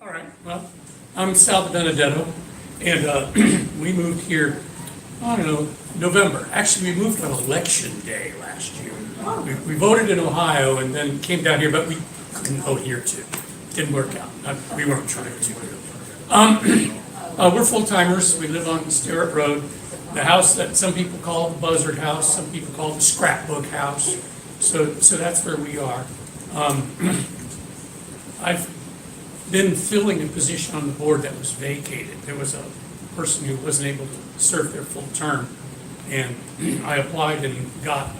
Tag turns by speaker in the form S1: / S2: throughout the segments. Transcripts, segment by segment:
S1: All right, well, I'm Sal Benedetto, and we moved here, I don't know, November. Actually, we moved on election day last year. We voted in Ohio and then came down here, but we couldn't vote here too. Didn't work out. We weren't trying to. We're full-timers. We live on Sterrett Road. The house that some people call the Buzzard House, some people call the Scrapbook House. So that's where we are. I've been filling a position on the board that was vacated. There was a person who wasn't able to serve their full term, and I applied and got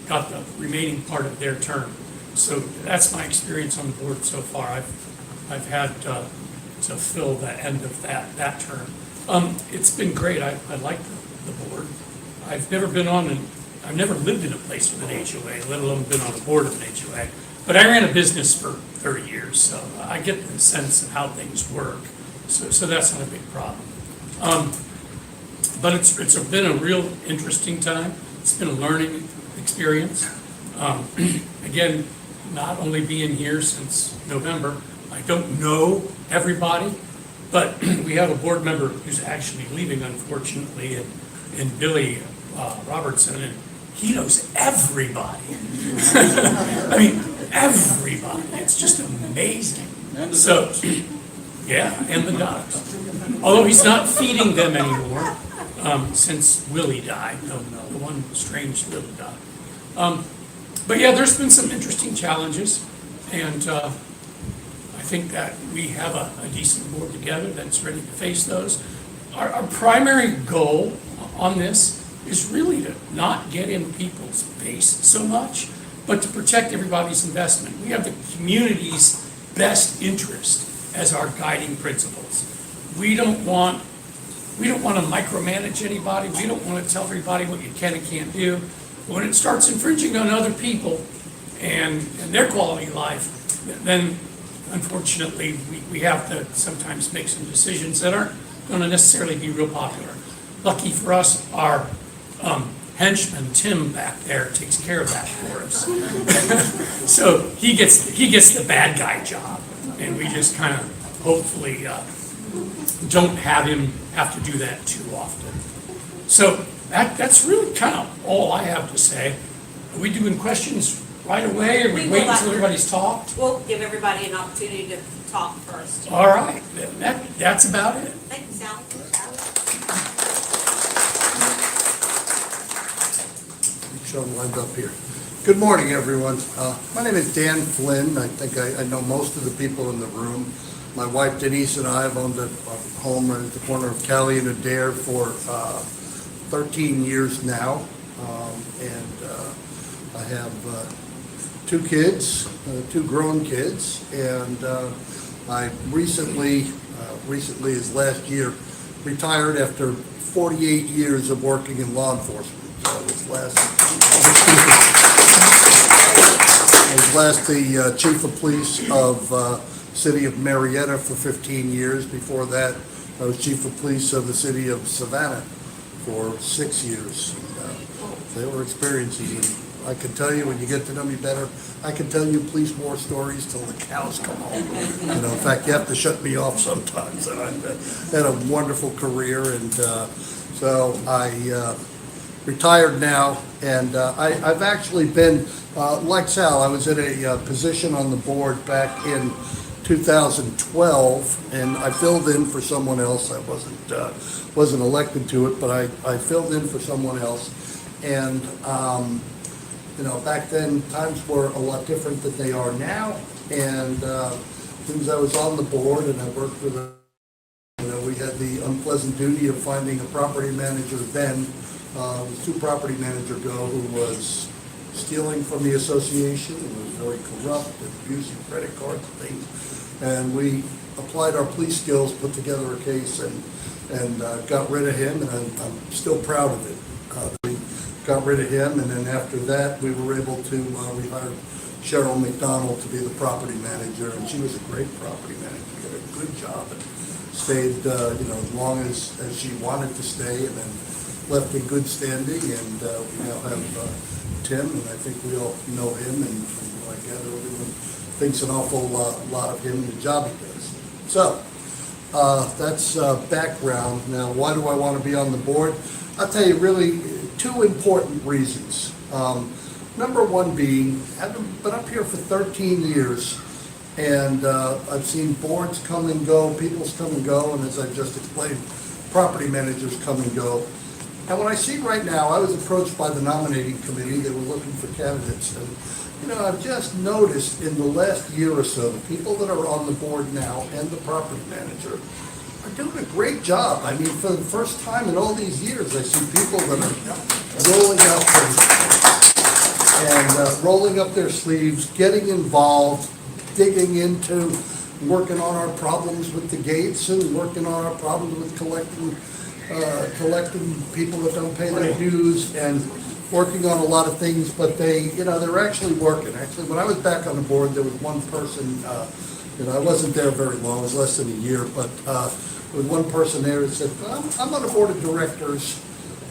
S1: the remaining part of their term. So that's my experience on the board so far. I've had to fill the end of that term. It's been great. I like the board. I've never lived in a place with an HOA, let alone been on the board of an HOA. But I ran a business for 30 years, so I get the sense of how things work. So that's not a big problem. But it's been a real interesting time. It's been a learning experience. Again, not only being here since November, I don't know everybody, but we have a board member who's actually leaving, unfortunately, and Billy Robertson, and he knows everybody. I mean, everybody. It's just amazing. So, yeah, and the dogs. Although he's not feeding them anymore since Willie died, the one strange little dog. But yeah, there's been some interesting challenges, and I think that we have a decent board together that's ready to face those. Our primary goal on this is really to not get in people's face so much, but to protect everybody's investment. We have the community's best interest as our guiding principles. We don't want to micromanage anybody. We don't want to tell everybody what you can and can't do. When it starts infringing on other people and their quality of life, then unfortunately we have to sometimes make some decisions that aren't going to necessarily be real popular. Lucky for us, our henchman Tim back there takes care of that for us. So he gets the bad guy job, and we just kind of hopefully don't have him have to do that too often. So that's really kind of all I have to say. Are we doing questions right away, or we wait until everybody's talked?
S2: We'll give everybody an opportunity to talk first.
S1: All right, that's about it.
S2: Thank you, Sal.
S3: Sean lined up here. Good morning, everyone. My name is Dan Flynn. I think I know most of the people in the room. My wife Denise and I have owned a home right at the corner of Cali and Adair for 13 years now. And I have two kids, two grown kids, and I recently as last year, retired after 48 years of working in law enforcement. I was last the chief of police of city of Marietta for 15 years. Before that, I was chief of police of the city of Savannah for 6 years. They were experiences, and I can tell you, when you get to know me better, I can tell you police war stories till the cows come home. You know, in fact, you have to shut me off sometimes. And I've had a wonderful career, and so I retired now, and I've actually been, like Sal, I was in a position on the board back in 2012, and I filled in for someone else. I wasn't elected to it, but I filled in for someone else, and back then times were a lot different than they are now, and since I was on the board and I worked with we had the unpleasant duty of finding a property manager then. Was two property manager ago who was stealing from the association, and was very corrupt and abusing credit cards and things. And we applied our police skills, put together a case, and got rid of him, and I'm still proud of it. We got rid of him, and then after that, we were able to, we hired Cheryl McDonald to be the property manager, and she was a great property manager. She did a good job and stayed, as long as she wanted to stay, and then left in good standing, and we now have Tim, and I think we all know him, and from what I gather, everyone thinks an awful lot of him and the job he does. So, that's background. Now, why do I want to be on the board? I'll tell you really two important reasons. Number one being, I've been up here for 13 years, and I've seen boards come and go, people's come and go, and as I just explained, property managers come and go. And what I see right now, I was approached by the nominating committee, they were looking for candidates, and I've just noticed in the last year or so, the people that are on the board now and the property manager are doing a great job. I mean, for the first time in all these years, I see people that are rolling up their sleeves, getting involved, digging into, working on our problems with the gates and working on our problems with collecting people that don't pay their dues and working on a lot of things, but they're actually working. Actually, when I was back on the board, there was one person, I wasn't there very long, it was less than a year, but there was one person there that said, I'm on the board of directors.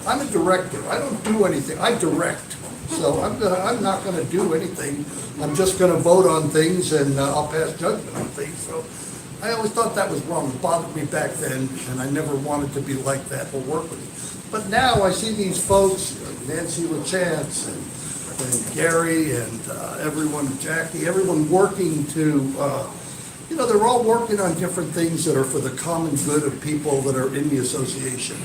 S3: I'm a director. I don't do anything. I direct. So I'm not gonna do anything. I'm just gonna vote on things and I'll pass judgment on things. So I always thought that was wrong. It bothered me back then, and I never wanted to be like that or work with it. But now I see these folks, Nancy LaChance and Gary and everyone, Jackie, everyone working to, they're all working on different things that are for the common good of people that are in the association.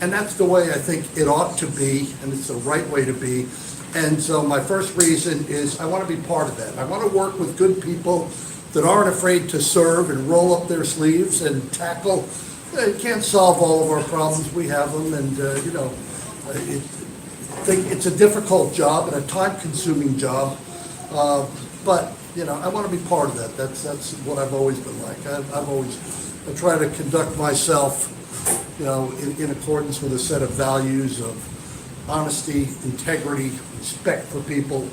S3: And that's the way I think it ought to be, and it's the right way to be. And so my first reason is I want to be part of that. I want to work with good people that aren't afraid to serve and roll up their sleeves and tackle. They can't solve all of our problems. We have them, and it's a difficult job and a time-consuming job. But I want to be part of that. That's what I've always been like. I try to conduct myself, in accordance with a set of values of honesty, integrity, respect for people,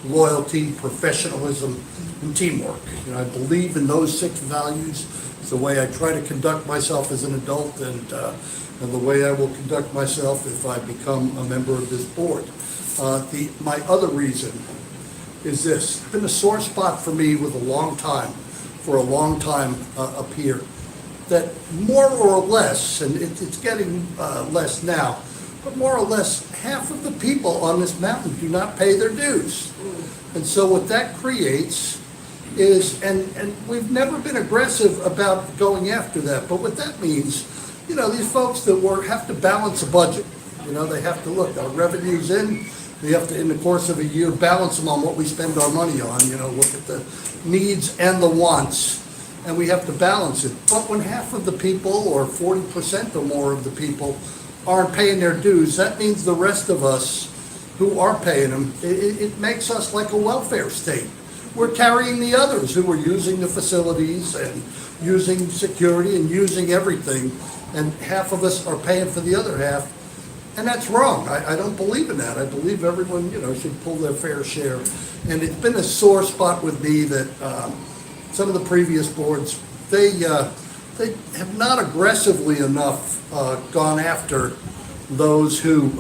S3: loyalty, professionalism, and teamwork. I believe in those 6 values. It's the way I try to conduct myself as an adult, and the way I will conduct myself if I become a member of this board. My other reason is this. It's been a sore spot for me for a long time up here, that more or less, and it's getting less now, but more or less half of the people on this mountain do not pay their dues. And so what that creates is, and we've never been aggressive about going after that, but what that means, these folks that have to balance a budget. They have to look, our revenue's in, we have to, in the course of a year, balance them on what we spend our money on, look at the needs and the wants, and we have to balance it. But when half of the people, or 40% or more of the people, aren't paying their dues, that means the rest of us who are paying them, it makes us like a welfare state. We're carrying the others who are using the facilities and using security and using everything, and half of us are paying for the other half, and that's wrong. I don't believe in that. I believe everyone, should pull their fair share, and it's been a sore spot with me that some of the previous boards, they have not aggressively enough gone after those who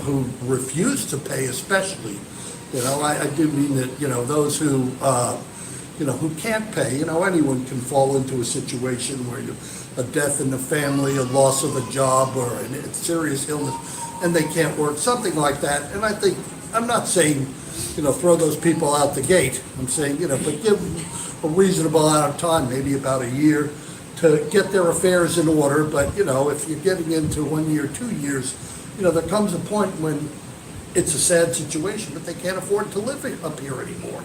S3: refuse to pay, especially. I do mean that, those who can't pay. Anyone can fall into a situation where a death in the family, a loss of a job, or a serious illness, and they can't work, something like that. And I think, I'm not saying, throw those people out the gate. I'm saying, but give them a reasonable amount of time, maybe about a year, to get their affairs in order. But, if you're getting into 1 year, 2 years, there comes a point when it's a sad situation, but they can't afford to live up here anymore.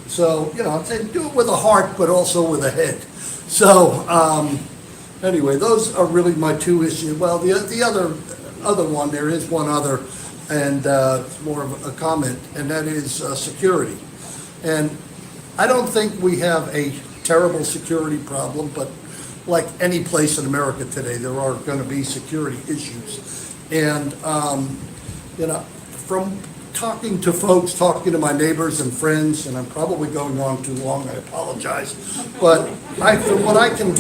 S3: So, I'm saying do it with a heart, but also with a head. So, anyway, those are really my 2 issues. Well, the other one, there is one other, and it's more of a comment, and that is security. And I don't think we have a terrible security problem, but like any place in America today, there are going to be security issues. And, from talking to folks, talking to my neighbors and friends, and I'm probably going on too long, I apologize, but from what I can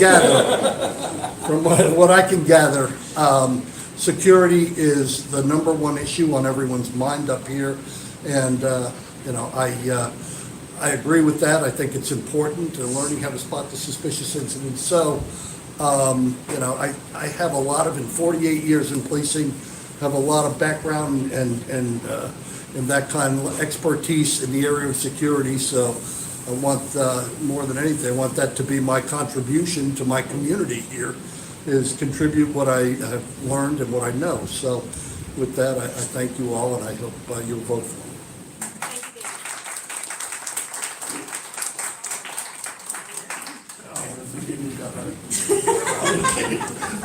S3: gather, security is the number 1 issue on everyone's mind up here, and I agree with that. I think it's important, learning how to spot the suspicious incidents. So You know, I have a lot of, in 48 years in policing, have a lot of background and that kind of expertise in the area of security, so I want, more than anything, I want that to be my contribution to my community here, is contribute what I have learned and what I know. So with that, I thank you all, and I hope you'll vote for me.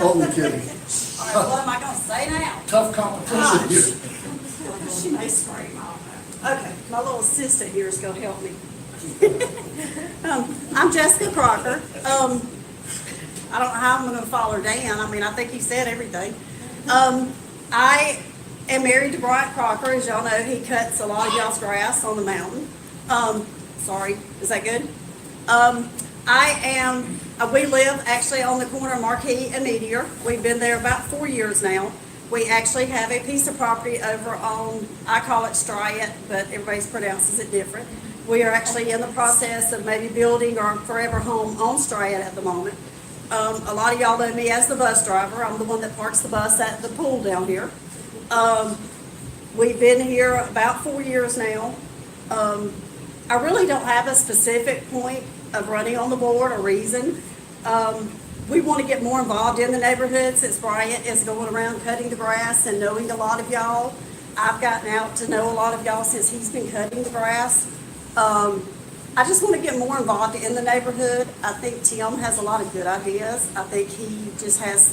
S3: Only kidding.
S2: All right, what am I gonna say now?
S3: Tough competition here.
S2: She may scream off. Okay, my little assistant here is gonna help me. I'm Jessica Crocker. I don't know how I'm gonna follow Dan. I mean, I think he said everything. I am married to Brian Crocker. As y'all know, he cuts a lot of y'all's grass on the mountain. Sorry, is that good? We live actually on the corner of Marquis and Meteor. We've been there about 4 years now. We actually have a piece of property over on, I call it Stryett, but everybody pronounces it different. We are actually in the process of maybe building our forever home on Stryett at the moment. A lot of y'all know me as the bus driver. I'm the one that parks the bus at the pool down here. We've been here about 4 years now. I really don't have a specific point of running on the board or reason. We want to get more involved in the neighborhood since Bryant is going around cutting the grass and knowing a lot of y'all. I've gotten out to know a lot of y'all since he's been cutting the grass. I just want to get more involved in the neighborhood. I think Tim has a lot of good ideas. I think he just has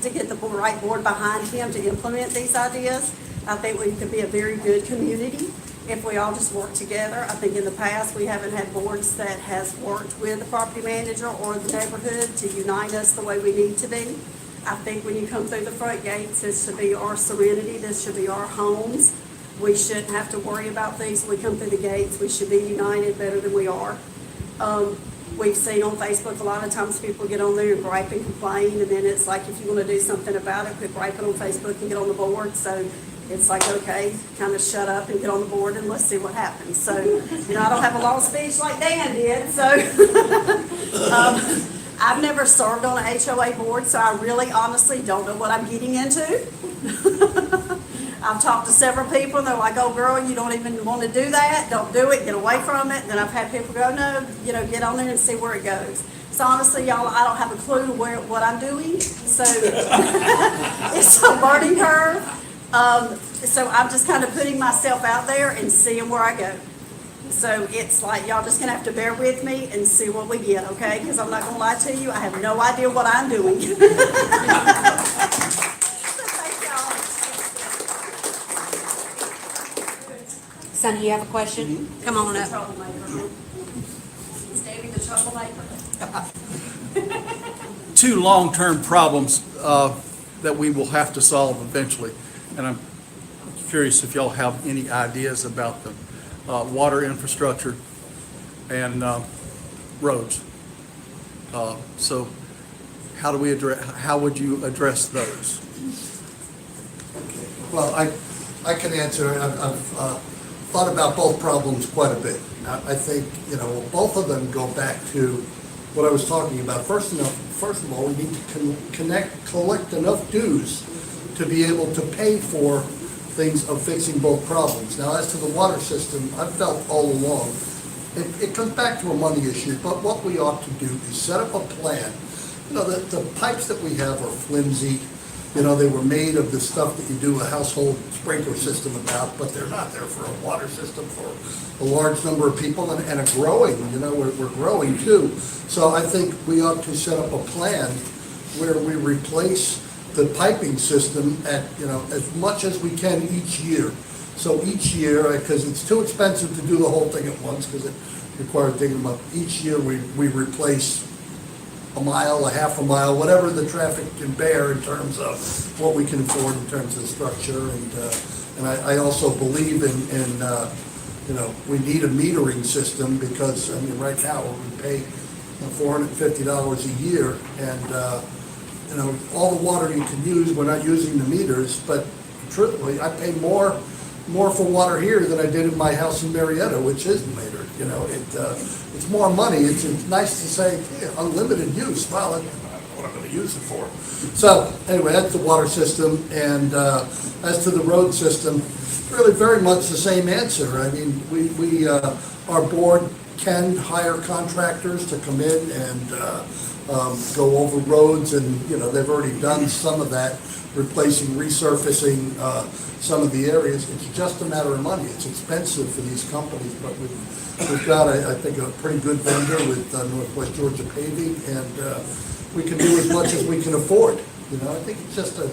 S2: to get the right board behind him to implement these ideas. I think we could be a very good community if we all just work together. I think in the past, we haven't had boards that has worked with the property manager or the neighborhood to unite us the way we need to be. I think when you come through the front gates, this should be our serenity, this should be our homes. We shouldn't have to worry about things when we come through the gates. We should be united better than we are. We've seen on Facebook, a lot of times people get on there and gripe and complain, and then it's like, if you want to do something about it, quit griping on Facebook and get on the board. So it's like, okay, kind of shut up and get on the board and let's see what happens. So, you know, I don't have a long speech like Dan did, so. I've never served on an HOA board, so I really honestly don't know what I'm getting into. I've talked to several people and they're like, oh girl, you don't even want to do that, don't do it, get away from it. And then I've had people go, no, you know, get on there and see where it goes. So honestly, y'all, I don't have a clue what I'm doing, so it's a learning curve. So I'm just kind of putting myself out there and seeing where I go. So it's like, y'all just gonna have to bear with me and see what we get, okay? Because I'm not gonna lie to you, I have no idea what I'm doing. Sonny, you have a question? Come on up.
S4: Is Davey the troublemaker? Two long-term problems that we will have to solve eventually. And I'm curious if y'all have any ideas about the water infrastructure and roads. So how would you address those?
S3: Well, I can answer. I've thought about both problems quite a bit. I think, you know, both of them go back to what I was talking about. First of all, we need to collect enough dues to be able to pay for things of fixing both problems. Now, as to the water system, I've felt all along, it comes back to a money issue, but what we ought to do is set up a plan. You know, the pipes that we have are flimsy. You know, they were made of the stuff that you do a household sprinkler system about, but they're not there for a water system for a large number of people and a growing, you know, we're growing too. So I think we ought to set up a plan where we replace the piping system at, you know, as much as we can each year. So each year, because it's too expensive to do the whole thing at once, because it requires digging them up. Each year we replace a mile, a half a mile, whatever the traffic can bear in terms of what we can afford in terms of the structure. And I also believe in you know, we need a metering system because, I mean, right now we pay $450 a year, and you know, all the water you can use, we're not using the meters, but truthfully, I pay more for water here than I did in my house in Marietta, which is metered. You know, it's more money. It's nice to say, hey, unlimited use. Well, what I'm gonna use it for. So, anyway, that's the water system, and, as to the road system, really very much the same answer. I mean, our board can hire contractors to come in and, go over roads, and, you know, they've already done some of that, replacing, resurfacing, some of the areas. It's just a matter of money. It's expensive for these companies, but we've got, I think, a pretty good vendor with Northwest Georgia Paving, and we can do as much as we can afford. You know, I think it's just a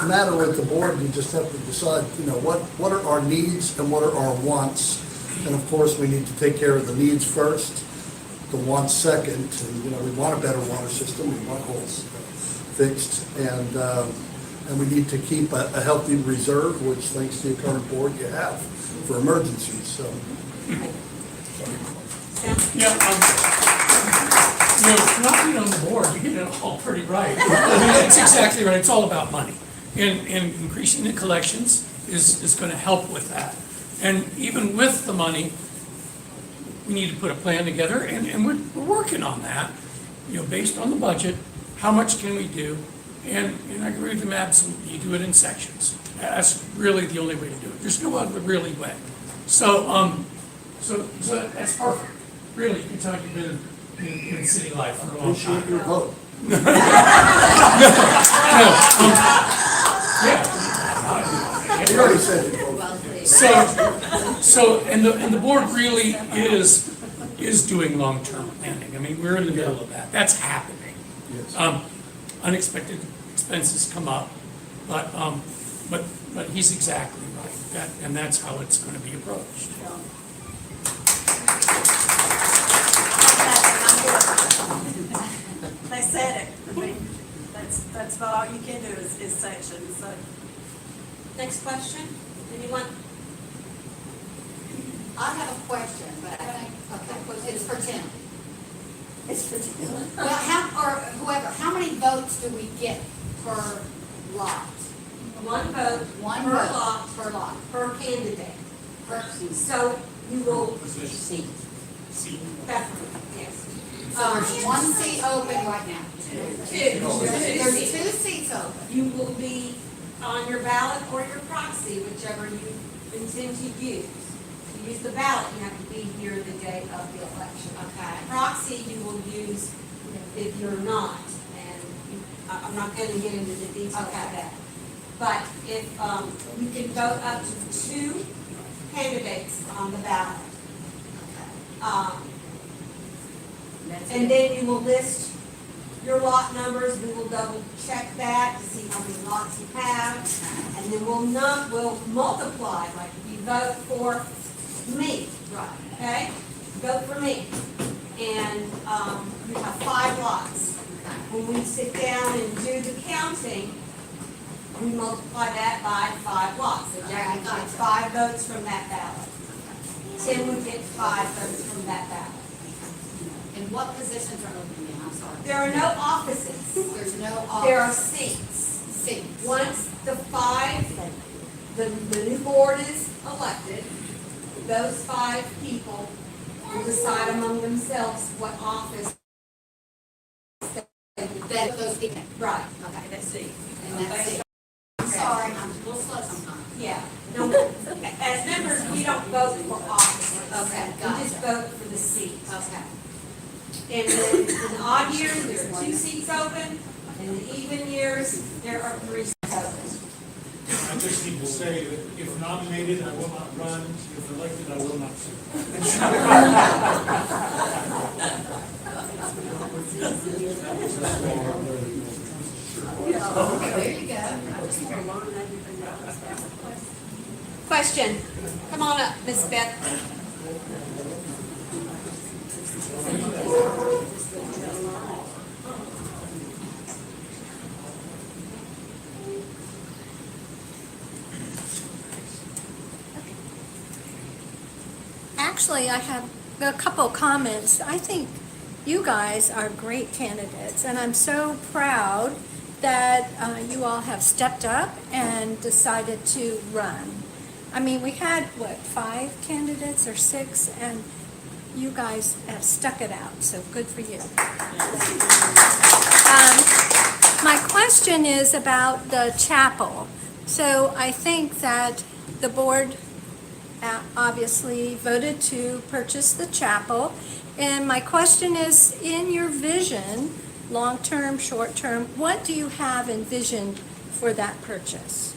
S3: matter with the board. You just have to decide, you know, what are our needs and what are our wants. And of course, we need to take care of the needs first, the wants second. And, you know, we want a better water system, we want holes fixed, and we need to keep a healthy reserve, which thanks to your current board you have for emergencies, so.
S1: Yeah, you know, not being on the board, you get it all pretty right. I mean, it's exactly right, it's all about money. And increasing the collections is gonna help with that. And even with the money, we need to put a plan together, and we're working on that, you know, based on the budget, how much can we do? And I agree with him absolutely, you do it in sections. That's really the only way to do it. There's no other really way. So, so that's perfect. Really, you can tell you've been in city life for a long time.
S3: Appreciate your vote.
S1: Yeah.
S3: You already said it.
S1: So, and the board really is doing long-term planning. I mean, we're in the middle of that. That's happening.
S3: Yes.
S1: Unexpected expenses come up, but he's exactly right. And that's how it's gonna be approached.
S2: They said it. I mean, that's about all you can do is sections, so.
S5: Next question, anyone?
S6: I have a question, but I think, okay, it's for Tim.
S2: It's ridiculous.
S6: Well, or whoever, how many votes do we get per lot?
S5: One vote,
S6: One
S5: per
S6: vote
S5: lot,
S6: per lot.
S5: per candidate.
S6: Per-
S5: So you will,
S6: Seat.
S5: definitely, yes.
S6: So there's one seat open right now. There's two seats open.
S5: You will be on your ballot or your proxy, whichever you intend to use. To use the ballot, you have to be here the day of the election.
S6: Okay.
S5: Proxy, you will use if you're not, and I'm not gonna get into the details of that. But if, you can vote up to 2 candidates on the ballot. And then you will list your lot numbers, we will double check that to see how many lots you have. And then we'll multiply, like if you vote for me,
S6: Right.
S5: okay? Vote for me. And, you have 5 lots. When we sit down and do the counting, we multiply that by 5 lots. So Jack would get 5 votes from that ballot. Tim would get 5 votes from that ballot.
S6: And what positions are open now? I'm sorry.
S5: There are no offices.
S6: There's no
S5: There are
S6: office
S5: seats.
S6: seats.
S5: Once the new board is elected, those 5 people will decide among themselves what office.
S6: That those people.
S5: Right.
S6: Okay.
S5: That's it.
S6: And that's it. I'm sorry, I'm a little slow sometimes.
S5: Yeah. No, as members, we don't vote for offices.
S6: Okay,
S5: We just
S6: gotcha.
S5: vote for the seats.
S6: Okay.
S5: And then in the odd years, there are 2 seats open. In the even years, there are 3 seats open.
S7: I just need to say that if nominated, I will not run. If elected, I will not
S6: There you go.
S5: Question. Come on up, Miss Beth.
S8: Actually, I have a couple of comments. I think you guys are great candidates, and I'm so proud that you all have stepped up and decided to run. I mean, we had, 5 candidates or 6, and you guys have stuck it out, so good for you. My question is about the chapel. So I think that the board obviously voted to purchase the chapel. And my question is, in your vision, long-term, short-term, what do you have envisioned for that purchase?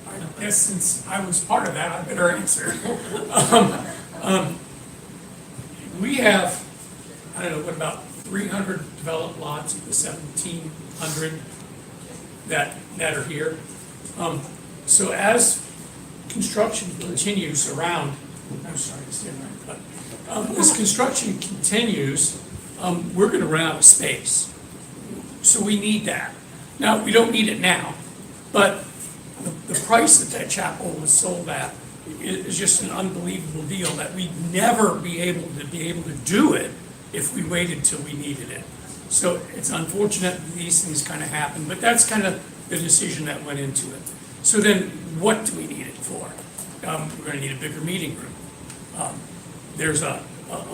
S1: I guess since I was part of that, I better answer. We have, I don't know, what about 300 developed lots of the 1,700 that are here. So as construction continues around, I'm sorry to stand right, but as construction continues, we're gonna run out of space. So we need that. Now, we don't need it now, but the price that chapel was sold at is just an unbelievable deal that we'd never be able to do it if we waited till we needed it. So it's unfortunate that these things kind of happen, but that's kind of the decision that went into it. So then, what do we need it for? We're gonna need a bigger meeting room. There's a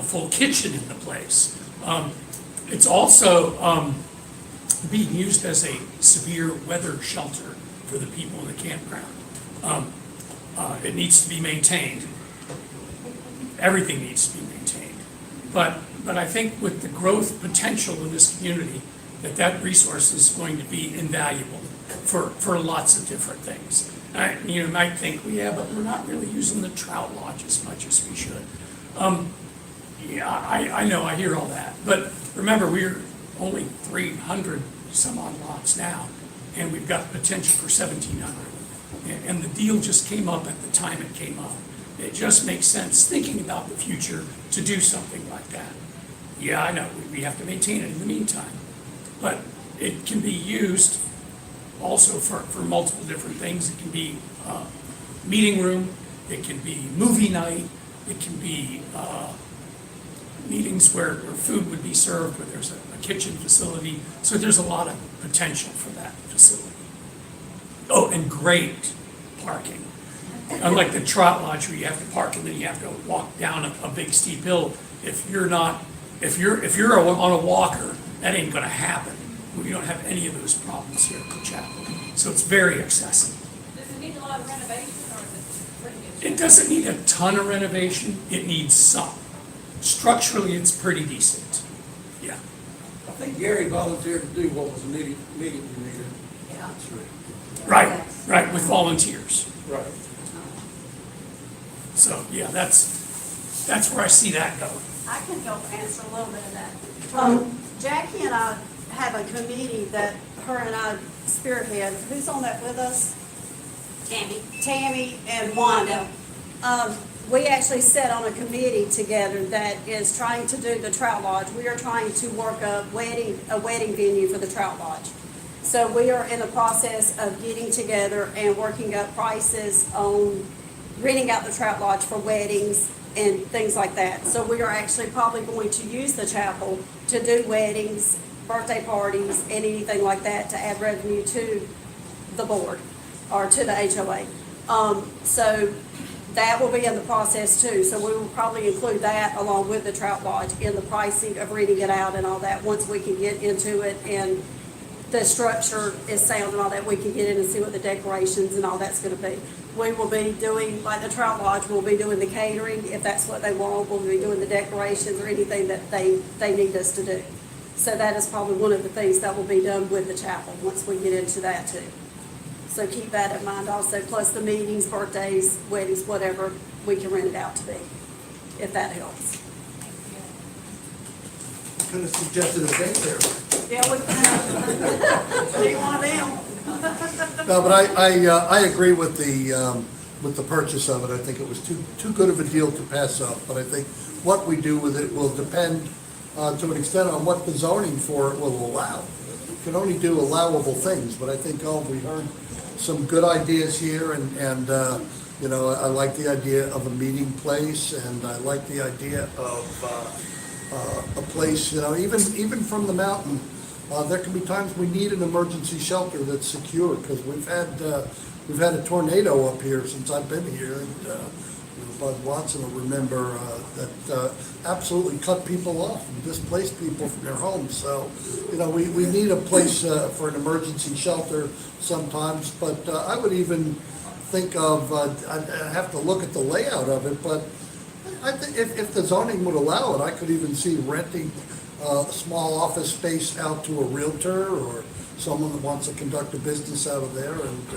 S1: full kitchen in the place. It's also being used as a severe weather shelter for the people in the campground. It needs to be maintained. Everything needs to be maintained. But I think with the growth potential in this community, that resource is going to be invaluable for lots of different things. You might think, well, yeah, but we're not really using the trout lodge as much as we should. Yeah, I know, I hear all that. But remember, we're only 300 some odd lots now, and we've got potential for 1,700. And the deal just came up at the time it came up. It just makes sense, thinking about the future, to do something like that. Yeah, I know, we have to maintain it in the meantime. But it can be used also for multiple different things. It can be meeting room, it can be movie night, it can be meetings where food would be served, where there's a kitchen facility. So there's a lot of potential for that facility. Oh, and great parking. Unlike the trout lodge where you have to park and then you have to walk down a big steep hill. If you're on a walker, that ain't gonna happen. We don't have any of those problems here at the chapel. So it's very accessible.
S6: Does it need a lot of renovation or is it pretty good?
S1: It doesn't need a ton of renovation, it needs some. Structurally, it's pretty decent, yeah.
S9: I think Gary volunteered to do what was needed.
S1: Right, with volunteers.
S9: Right.
S1: So, yeah, that's where I see that going.
S2: I can help answer a little bit of that. Jackie and I have a committee that her and I spearhead. Who's on that with us? Tammy and Wanda. We actually sat on a committee together that is trying to do the Trout Lodge. We are trying to work a wedding venue for the Trout Lodge. So we are in the process of getting together and working up prices on renting out the Trout Lodge for weddings and things like that. So we are actually probably going to use the chapel to do weddings, birthday parties, and anything like that to add revenue to the board or to the HOA. So that will be in the process too. So we will probably include that along with the Trout Lodge in the pricing of renting it out and all that. Once we can get into it and the structure is sound and all that, we can get in and see what the decorations and all that's gonna be. We will be doing, like the Trout Lodge, we'll be doing the catering, if that's what they want. We'll be doing the decorations or anything that they need us to do. So that is probably one of the things that will be done with the chapel, once we get into that too. So keep that in mind also, plus the meetings, birthdays, weddings, whatever, we can rent it out to be, if that helps.
S3: Could have suggested a daycare.
S2: Yeah, we can. Do one of them?
S3: No, but I agree with the purchase of it. I think it was too good of a deal to pass up. But I think what we do with it will depend to an extent on what the zoning for it will allow. You can only do allowable things, but I think, we heard some good ideas here and you know, I like the idea of a meeting place and I like the idea of a place, you know, even from the mountain. There can be times we need an emergency shelter that's secure, because we've had a tornado up here since I've been here, and Bud Watson will remember, that absolutely cut people off and displaced people from their homes. So, we need a place for an emergency shelter sometimes, but I would even think of, I'd have to look at the layout of it, but I think if the zoning would allow it, I could even see renting a small office space out to a realtor or someone that wants to conduct a business out of there and,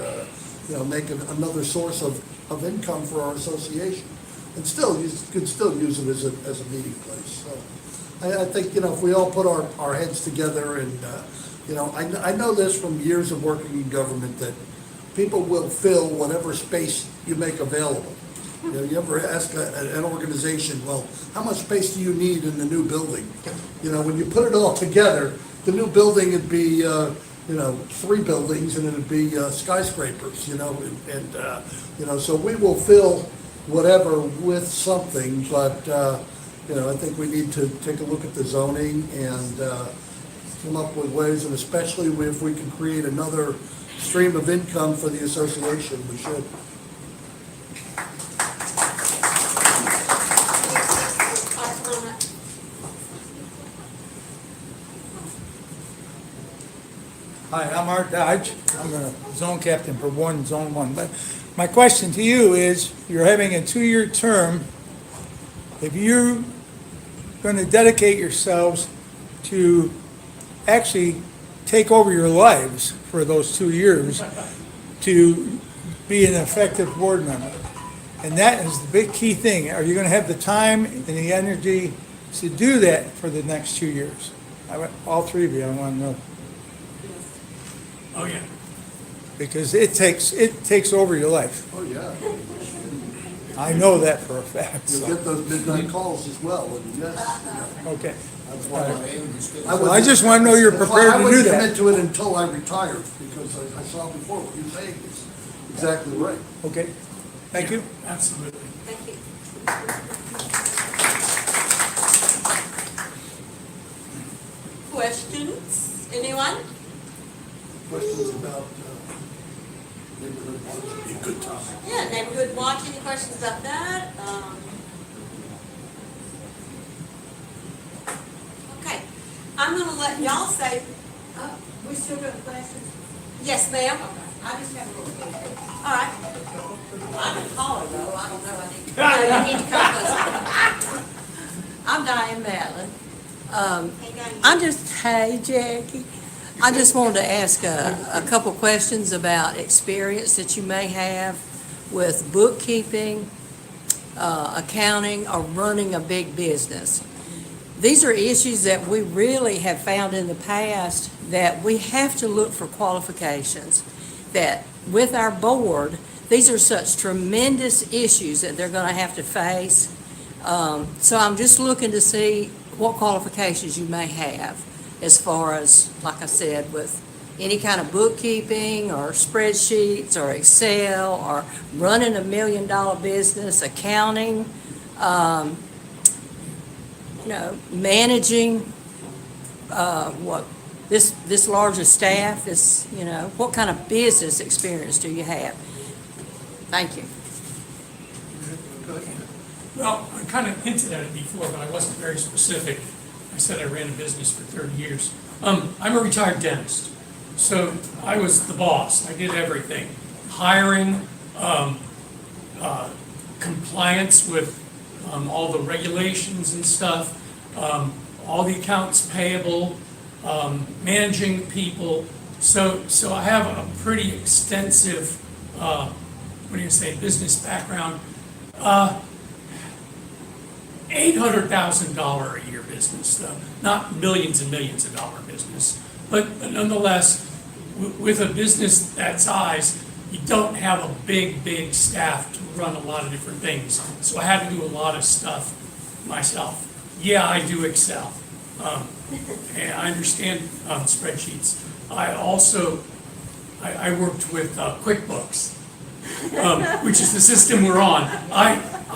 S3: make another source of income for our association. And still, you could still use it as a meeting place. So I think, if we all put our heads together and, I know this from years of working in government that people will fill whatever space you make available. You ever ask an organization, well, how much space do you need in the new building? When you put it all together, the new building would be, 3 buildings and it'd be skyscrapers, so we will fill whatever with something, but, I think we need to take a look at the zoning and come up with ways, and especially if we can create another stream of income for the association, we should.
S10: Hi, I'm Art Dodge. I'm the zone captain for Zone 1. But my question to you is, you're having a 2-year term. If you're going to dedicate yourselves to actually take over your lives for those 2 years to be an effective board member, and that is the big key thing. Are you going to have the time and the energy to do that for the next 2 years? All 3 of you, I want to know.
S1: Oh, yeah.
S10: Because it takes over your life.
S3: Oh, yeah.
S10: I know that for a fact.
S3: You'll
S10: So.
S3: get those midnight calls as well, and yes.
S10: Okay.
S3: That's why
S10: Well, I just want to know you're prepared to do
S3: I wouldn't
S10: that.
S3: commit to it until I retired, because I saw before what you're saying is exactly right.
S10: Okay. Thank you.
S1: Absolutely.
S5: Thank you. Questions? Anyone?
S3: Questions about neighborhood watch would be a good topic.
S5: Yeah, neighborhood watch, any questions about that? Okay, I'm gonna let y'all say,
S6: We still got questions?
S5: yes, ma'am.
S6: I just have a little bit.
S5: All right.
S6: I can call her though, I don't know, I need to.
S5: No, you need to come closer.
S11: I'm Diane Madeline.
S5: Hey, Diane.
S11: I'm just, hey Jackie, I just wanted to ask a couple questions about experience that you may have with bookkeeping, accounting, or running a big business. These are issues that we really have found in the past that we have to look for qualifications. That with our board, these are such tremendous issues that they're going to have to face. So I'm just looking to see what qualifications you may have as far as, like I said, with any kind of bookkeeping or spreadsheets or Excel or running $1 million business, accounting, managing this larger staff, what kind of business experience do you have? Thank you.
S1: Well, I kind of hinted at it before, but I wasn't very specific. I said I ran a business for 30 years. I'm a retired dentist, so I was the boss. I did everything. Hiring, compliance with all the regulations and stuff, all the accounts payable, managing people. So I have a pretty extensive, business background. $800,000 a year business, though, not millions and millions of dollar business. But nonetheless, with a business that size, you don't have a big staff to run a lot of different things. So I had to do a lot of stuff myself. Yeah, I do Excel. And I understand spreadsheets. I also, I worked with QuickBooks, which is the system we're on.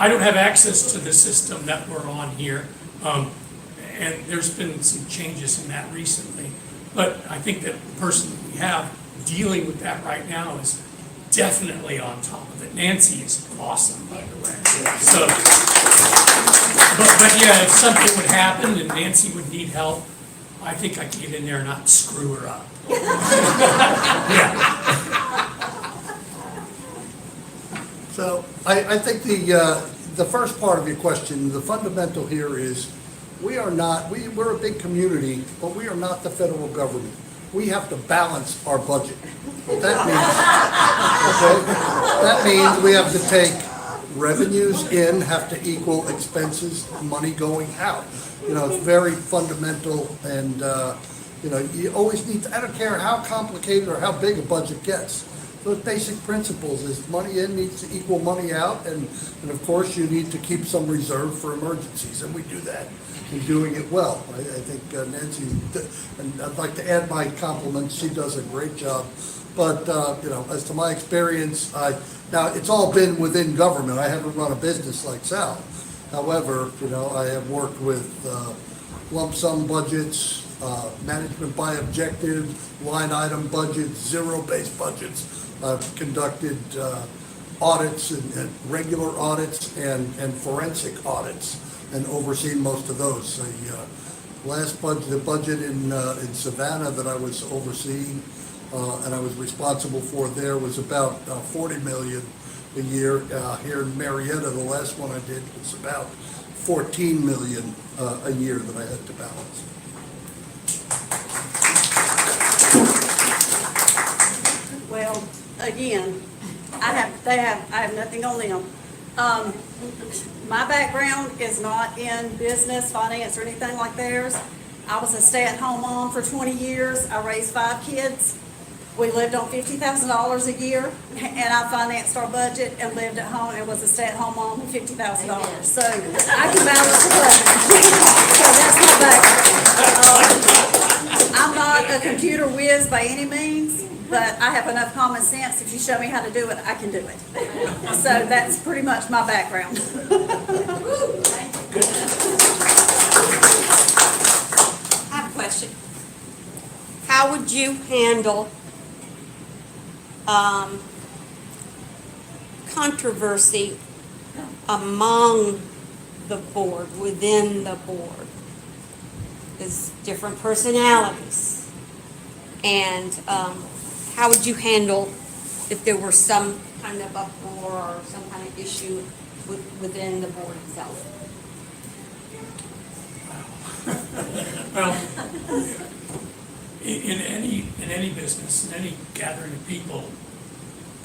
S1: I don't have access to the system that we're on here, and there's been some changes in that recently. But I think that the person that we have dealing with that right now is definitely on top of it. Nancy is awesome, by the way. So, but yeah, if something would happen and Nancy would need help, I think I could get in there and not screw her up. Yeah.
S3: So I think the first part of your question, the fundamental here is, we're a big community, but we are not the federal government. We have to balance our budget. What that means we have to take revenues in, have to equal expenses, money going out. It's very fundamental, and, you always need to, I don't care how complicated or how big a budget gets. Those basic principles is money in needs to equal money out, and of course, you need to keep some reserve for emergencies, and we do that, and doing it well. I think Nancy, and I'd like to add my compliments, she does a great job. But, as to my experience, now, it's all been within government. I haven't run a business like Sal. However, I have worked with lump sum budgets, management by objective, line item budgets, zero-based budgets. I've conducted audits and regular audits and forensic audits and overseen most of those. The last budget, the budget in Savannah that I was overseeing and I was responsible for there was about 40 million a year. Here in Marietta, the last one I did was about 14 million a year that I had to balance.
S2: Well, again, I have nothing on them. My background is not in business, finance, or anything like theirs. I was a stay-at-home mom for 20 years. I raised 5 kids. We lived on $50,000 a year, and I financed our budget and lived at home and was a stay-at-home mom with $50,000. So I can balance the budget. So that's my background. I'm not a computer whiz by any means, but I have enough common sense. If you show me how to do it, I can do it. So that's pretty much my background.
S5: I have a question. How would you handle controversy among the board, within the board? There's different personalities. And how would you handle if there were some kind of uproar or some kind of issue within the board itself?
S1: Well, in any business, in any gathering of people,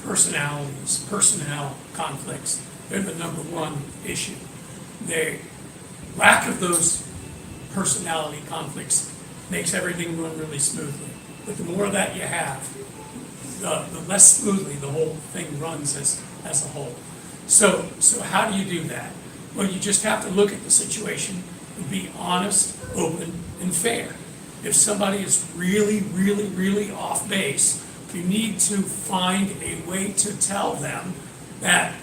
S1: personalities, personnel conflicts, they're the number one issue. The lack of those personality conflicts makes everything run really smoothly. But the more that you have, the less smoothly the whole thing runs as a whole. So how do you do that? Well, you just have to look at the situation and be honest, open, and fair. If somebody is really, really, really off base, you need to find a way to tell them that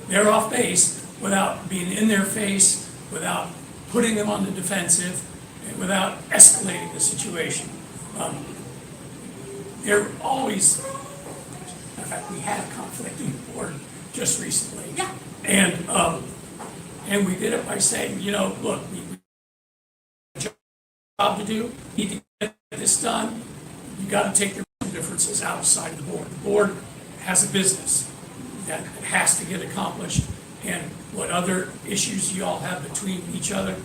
S1: they're off base without being in their face, without putting them on the defensive, and without escalating the situation. They're always, in fact, we had a conflict in the board just recently.
S5: Yeah.
S1: And we did it by saying, look, we have a job to do, need to get this done. You got to take your differences outside of the board. The board has a business that has to get accomplished, and what other issues you all have between each other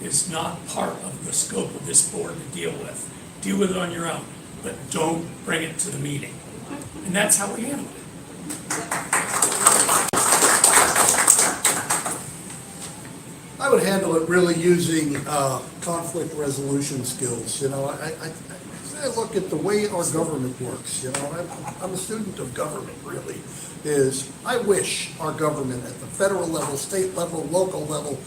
S1: is not part of the scope of this board to deal with. Deal with it on your own, but don't bring it to the meeting. And that's how we handle it.
S3: I would handle it really using conflict resolution skills. I look at the way our government works. I'm a student of government, really. I wish our government at the federal level, state level, local level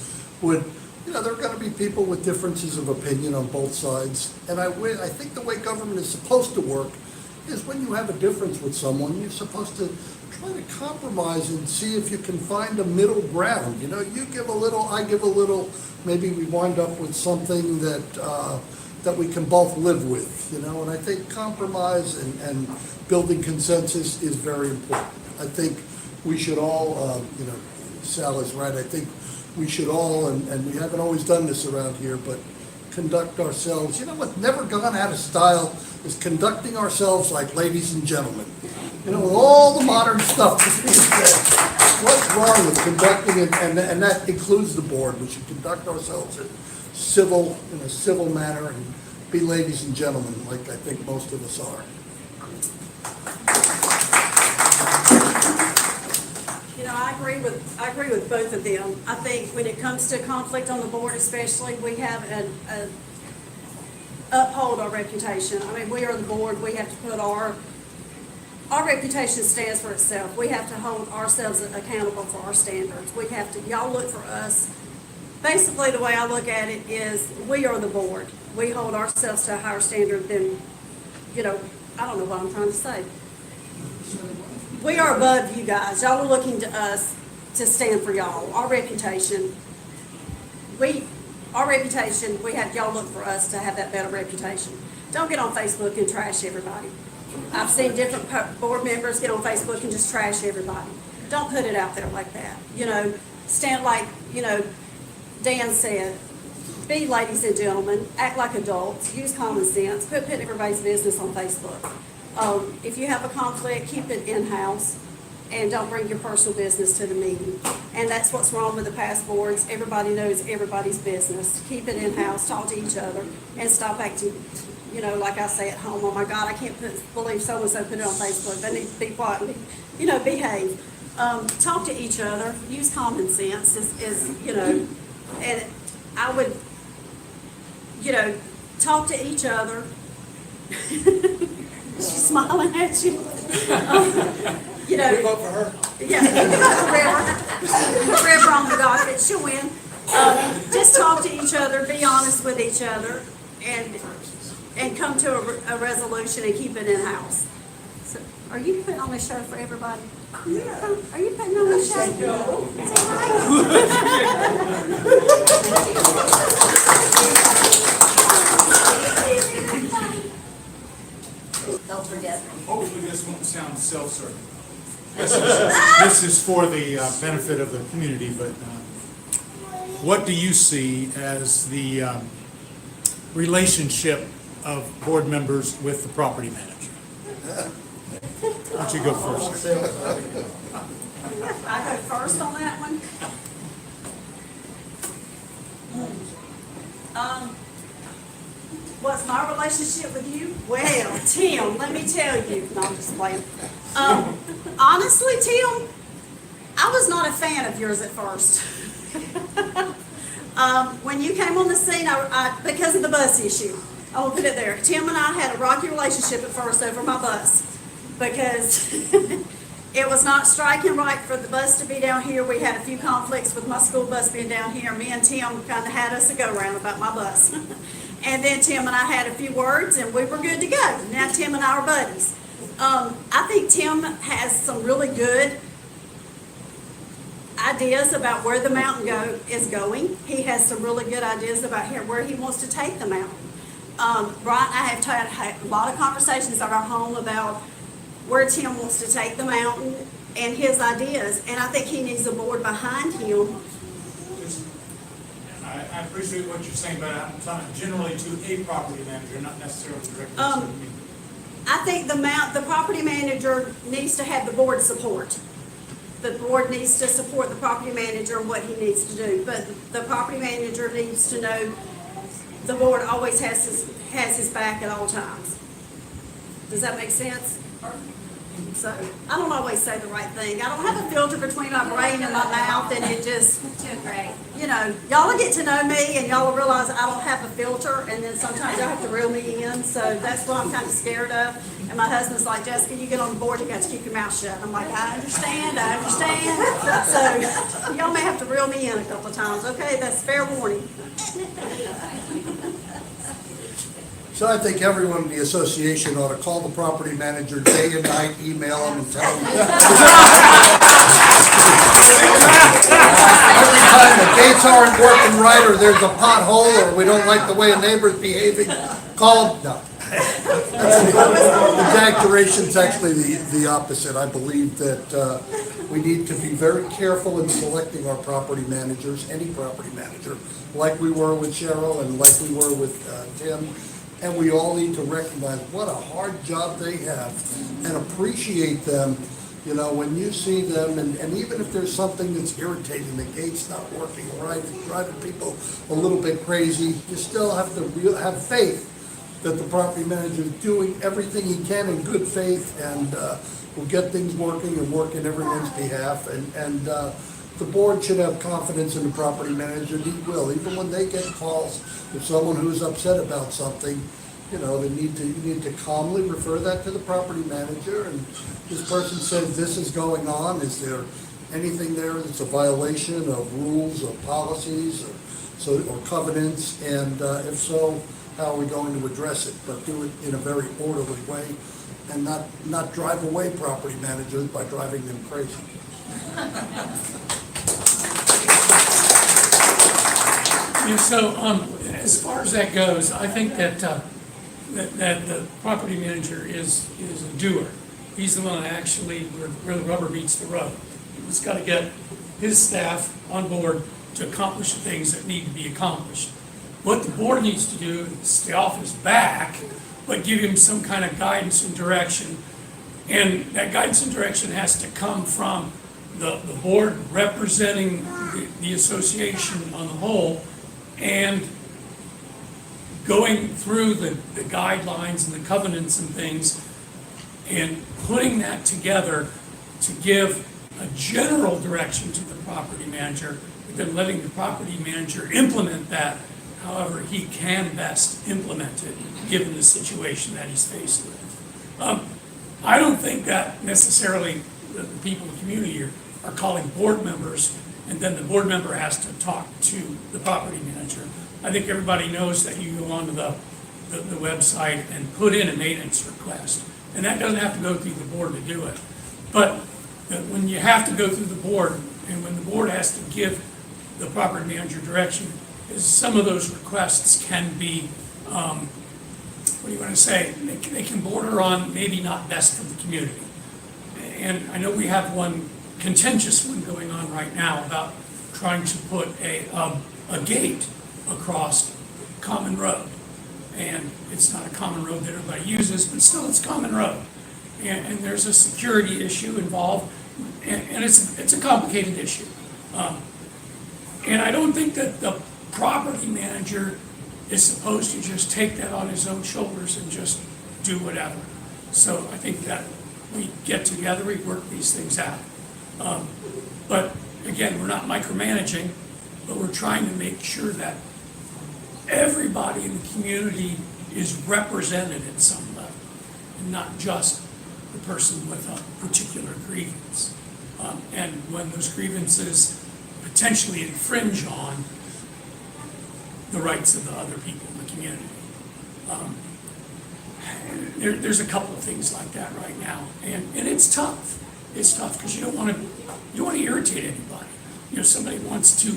S3: would, there are going to be people with differences of opinion on both sides. And I think the way government is supposed to work is when you have a difference with someone, you're supposed to try to compromise and see if you can find a middle ground. You give a little, I give a little. Maybe we wind up with something that that we can both live with, you know, and I think compromise and building consensus is very important. I think we should all, you know, Sal is right, I think we should all, and we haven't always done this around here, but conduct ourselves, you know what's never gone out of style is conducting ourselves like ladies and gentlemen. You know, with all the modern stuff that's being said, what's wrong with conducting it, and that includes the board, we should conduct ourselves in a civil manner and be ladies and gentlemen, like I think most of us are.
S2: You know, I agree with both of them. I think when it comes to conflict on the board especially, we have uphold our reputation. I mean, we are the board, we have to put our reputation stands for itself. We have to hold ourselves accountable for our standards. We have to, y'all look for us. Basically, the way I look at it is, we are the board. We hold ourselves to a higher standard than, you know, I don't know what I'm trying to say. We are above you guys. Y'all are looking to us to stand for y'all. Our reputation, we have y'all look for us to have that better reputation. Don't get on Facebook and trash everybody. I've seen different board members get on Facebook and just trash everybody. Don't put it out there like that. You know, stand like, you know, Dan said, be ladies and gentlemen, act like adults, use common sense, quit putting everybody's business on Facebook. If you have a conflict, keep it in-house and don't bring your personal business to the meeting. And that's what's wrong with the past boards. Everybody knows everybody's business. Keep it in-house, talk to each other, and stop acting, you know, like I say at home, oh my God, I can't believe so-and-so put it on Facebook. They need to be quiet and, you know, behave. Talk to each other, use common sense is, you know, and I would, you know, talk to each other. She's smiling at you. You know.
S9: Vote for her.
S2: Yeah, you can vote for River on the docket, she'll win. Just talk to each other, be honest with each other, and come to a resolution and keep it in-house. So, are you putting on a show for everybody? Yeah. Are you putting on a show? No. It's all right.
S6: Don't forget.
S7: Hopefully this won't sound self-serving. This is for the benefit of the community, but what do you see as the relationship of board members with the property manager? Why don't you go first?
S2: I go first on that one. What's my relationship with you? Well, Tim, let me tell you. No, I'm just playing. Honestly, Tim, I was not a fan of yours at first. When you came on the scene, because of the bus issue, I will put it there. Tim and I had a rocky relationship at first over my bus because it was not striking right for the bus to be down here. We had a few conflicts with my school bus being down here. Me and Tim kind of had us a go-around about my bus. And then Tim and I had a few words and we were good to go. Now Tim and I are buddies. I think Tim has some really good ideas about where the mountain is going. He has some really good ideas about where he wants to take the mountain. Brian and I have had a lot of conversations at our home about where Tim wants to take the mountain and his ideas. And I think he needs a board behind him.
S7: I appreciate what you're saying, but I'm talking generally to a property manager, not necessarily directly to me.
S2: I think the property manager needs to have the board support. The board needs to support the property manager and what he needs to do. But the property manager needs to know the board always has his back at all times. Does that make sense? So, I don't always say the right thing. I don't have a filter between my brain and my mouth, and it just, you know, y'all will get to know me, and y'all will realize I don't have a filter, and then sometimes y'all have to reel me in, so that's what I'm kind of scared of. And my husband's like, Jessica, you get on the board, you got to keep your mouth shut. I'm like, I understand. So, y'all may have to reel me in a couple of times, okay? That's fair warning.
S3: So I think everyone in the association ought to call the property manager day and night, email him and tell him. Every time the gates aren't working right, or there's a pothole, or we don't like the way a neighbor's behaving, call, no. Exaggeration's actually the opposite. I believe that we need to be very careful in selecting our property managers, any property manager, like we were with Cheryl and like we were with Tim. And we all need to recognize what a hard job they have and appreciate them. You know, when you see them, and even if there's something that's irritating, the gate's not working right, it's driving people a little bit crazy, you still have to have faith that the property manager is doing everything he can in good faith and will get things working and work in everyone's behalf. And the board should have confidence in the property manager, and he will. Even when they get calls, if someone who's upset about something, you know, you need to calmly refer that to the property manager, and this person says this is going on, is there anything there that's a violation of rules or policies or covenants, and if so, how are we going to address it? But do it in a very orderly way, and not drive away property managers by driving them crazy.
S1: Yeah, so, as far as that goes, I think that the property manager is a doer. He's the one that actually, where the rubber meets the road. He's got to get his staff on board to accomplish the things that need to be accomplished. What the board needs to do is stay off his back, but give him some kind of guidance and direction. And that guidance and direction has to come from the board representing the association on the whole, and going through the guidelines and the covenants and things, and putting that together to give a general direction to the property manager, but then letting the property manager implement that however he can best implement it, given the situation that he's faced with. I don't think that necessarily the people in the community are calling board members, and then the board member has to talk to the property manager. I think everybody knows that you go onto the website and put in a maintenance request, and that doesn't have to go through the board to do it. But when you have to go through the board, and when the board has to give the property manager direction, is some of those requests can be, what do you want to say? They can border on maybe not best for the community. And I know we have one contentious one going on right now about trying to put a gate across Common Road. And it's not a common road that everybody uses, but still it's common road. And there's a security issue involved, and it's a complicated issue. And I don't think that the property manager is supposed to just take that on his own shoulders and just do whatever. So I think that we get together, we work these things out. But again, we're not micromanaging, but we're trying to make sure that everybody in the community is represented at some level, and not just the person with a particular grievance. And when those grievances potentially infringe on the rights of the other people in the community. There's a couple of things like that right now, and it's tough. It's tough because you don't want to irritate anybody. You know, somebody wants to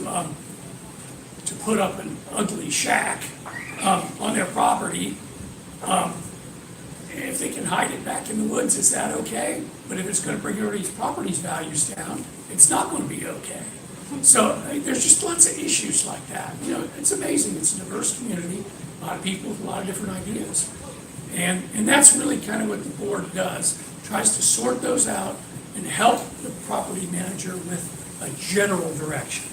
S1: put up an ugly shack on their property. If they can hide it back in the woods, is that okay? But if it's going to bring everybody's property's values down, it's not going to be okay. So there's just lots of issues like that. You know, it's amazing. It's a diverse community, a lot of people with a lot of different ideas. And that's really kind of what the board does, tries to sort those out and help the property manager with a general direction.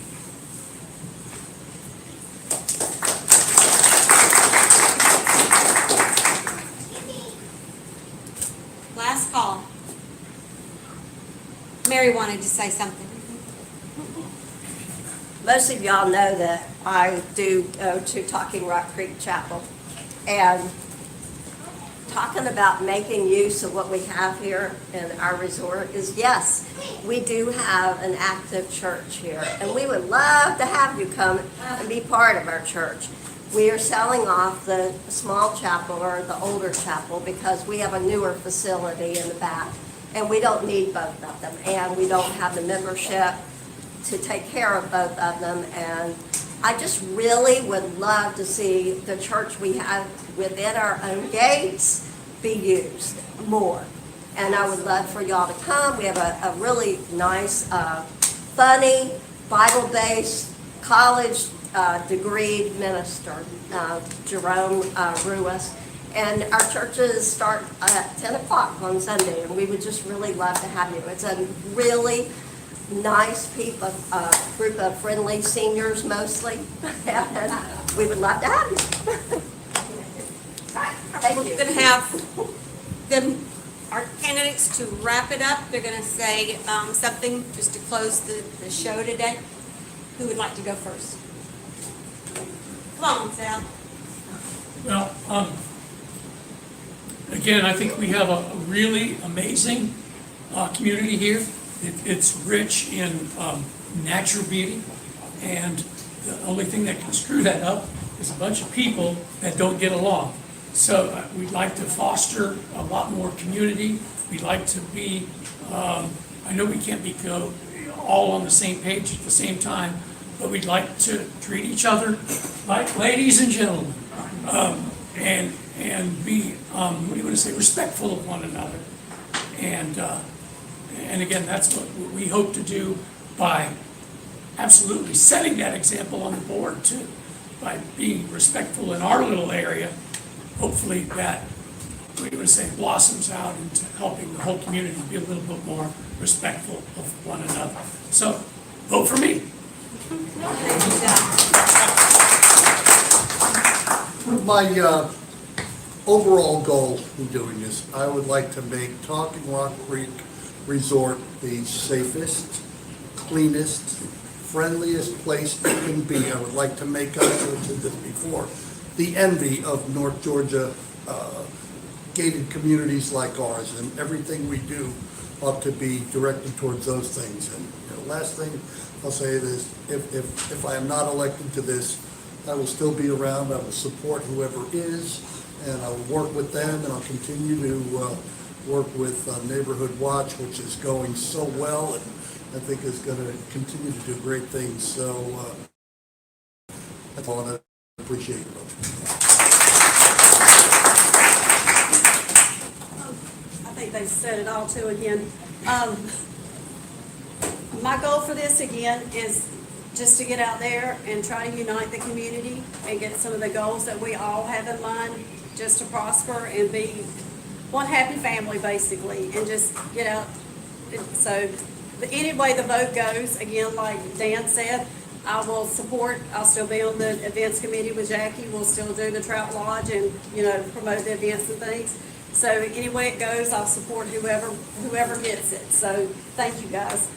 S5: Last call. Mary wanted to say something.
S2: Most of y'all know that I do go to Talking Rock Creek Chapel, and talking about making use of what we have here in our resort is, yes, we do have an active church here, and we would love to have you come and be part of our church. We are selling off the small chapel or the older chapel because we have a newer facility in the back, and we don't need both of them, and we don't have the membership
S12: to take care of both of them. And I just really would love to see the church we have within our own gates be used more. And I would love for y'all to come. We have a really nice, funny, Bible-based, college degree minister, Jerome Ruiz. And our churches start at 10 o'clock on Sunday, and we would just really love to have you. It's a really nice people, group of friendly seniors mostly, and we would love to have you. Thank you.
S5: We're going to have our candidates to wrap it up. They're going to say something just to close the show today. Who would like to go first? Come on, Sal.
S1: Well, again, I think we have a really amazing community here. It's rich in natural beauty, and the only thing that can screw that up is a bunch of people that don't get along. So we'd like to foster a lot more community. We'd like to be, I know we can't be all on the same page at the same time, but we'd like to treat each other like ladies and gentlemen, and be, what do you want to say, respectful of one another. And again, that's what we hope to do by absolutely setting that example on the board too, by being respectful in our little area. Hopefully that, what do you want to say, blossoms out into helping the whole community be a little bit more respectful of one another. So vote for me.
S3: My overall goal in doing this, I would like to make Talking Rock Creek Resort the safest, cleanest, friendliest place it can be. I would like to make, I've said this before, the envy of North Georgia gated communities like ours, and everything we do ought to be directed towards those things. And last thing I'll say is, if I am not elected to this, I will still be around. I will support whoever is, and I will work with them, and I'll continue to work with Neighborhood Watch, which is going so well, and I think is going to continue to do great things. So that's all, and I appreciate it.
S2: I think they said it all too again. My goal for this again is just to get out there and try to unite the community and get some of the goals that we all have in mind, just to prosper and be one happy family basically, and just get out. So any way the vote goes, again, like Dan said, I will support. I'll still be on the events committee with Jackie. We'll still do the Trout Lodge and, promote the events and things. So any way it goes, I'll support whoever gets it. So thank you guys.